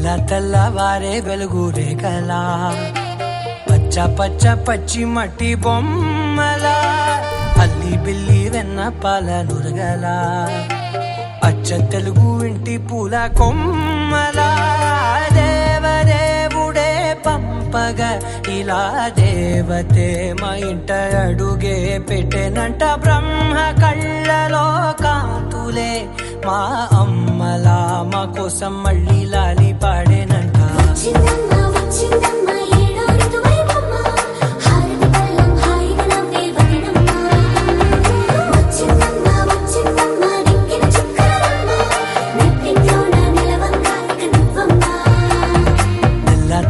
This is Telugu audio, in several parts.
తెల్లవారే వెలుగు రేఖలా పచ్చ పచ్చ పచ్చి మట్టి బొమ్మలా అల్లి బిల్లి వెన్న పాల నురగలా అచ్చ తెలుగు ఇంటి పూల కొమ్మలా దేవదేవుడే పంపగా ఇలా దేవతే మా ఇంట అడుగే పెట్టెనంట బ్రహ్మ కళ్ళలో కాంతులే మా అమ్మలా మా కోసం మళ్ళీ లాలి పాడేనంట.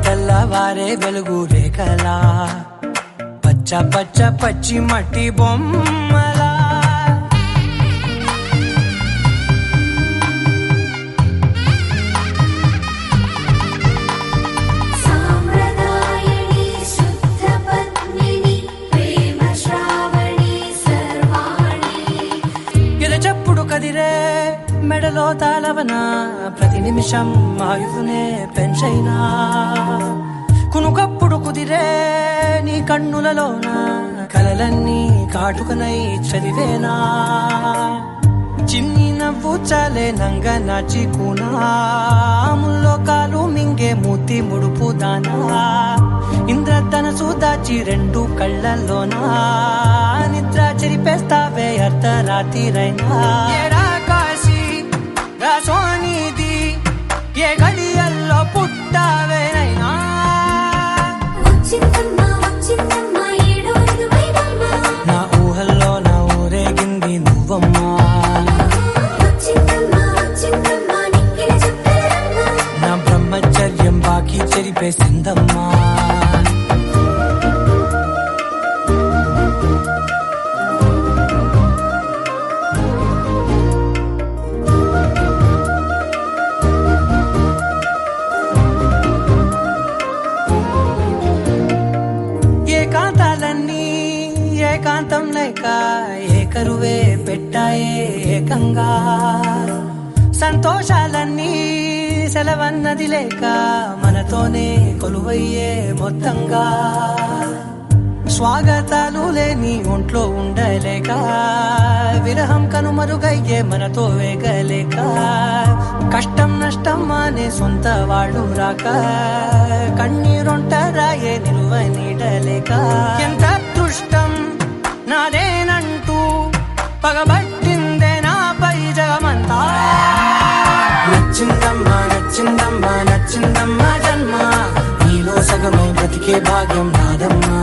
తెల్లవారే వెలుగు రేఖలా పచ్చ పచ్చ పచ్చి మట్టి బొమ్మలా కదిరే మెడలో తాళవన ప్రతి నిమిషం ఆయుధునే పెంచైనా కునుకప్పుడు కుదిరే నీ కన్నులలోన కలలన్నీ కాటుకనై చదివేనా చిన్ని నవ్వు చాలే నంగ నాచి కూనాముల్లో కాలు మింగే మూతి ముడుపు దానా ఇంద్రధనసు దాచి రెండు కళ్ళల్లోనా నిద్ర చెరిపేస్తావే అర్ధరాత్రిరైనా కాశీ రాసోనిది ఏ గడియల్లో పుట్టావేనైనా నా ఊహల్లో నా ఊరేగింది నువ్వమ్మా నా బ్రహ్మచర్యం బాకీ చెరిపేసిందమ్మా. ఏకాంతాలన్నీ ఏకాంతం లేక ఏకరువే పెట్టాయే ఏకంగా సంతోషాలన్నీ సెలవన్నది లేక మనతోనే కొలువయ్యే మొత్తంగా స్వాగతాలు లేని ఒంట్లో ఉండలేక విరహం కనుమరుగయ్యే మనతో వేగలేక కష్టం నష్టం అనే సొంత వాళ్ళు రాక కన్నీరొంటరాయే నిలువ నీడలేక ఎంత అదృష్టం నాదేనంటూ పగబట్టిందే నాపై జగమంతా. నచ్చిందమ్మా నచ్చిందమ్మా నచ్చిందమ్మా జన్మ నీలో సగమై బ్రతికే భాగ్యం నాదమ్మా.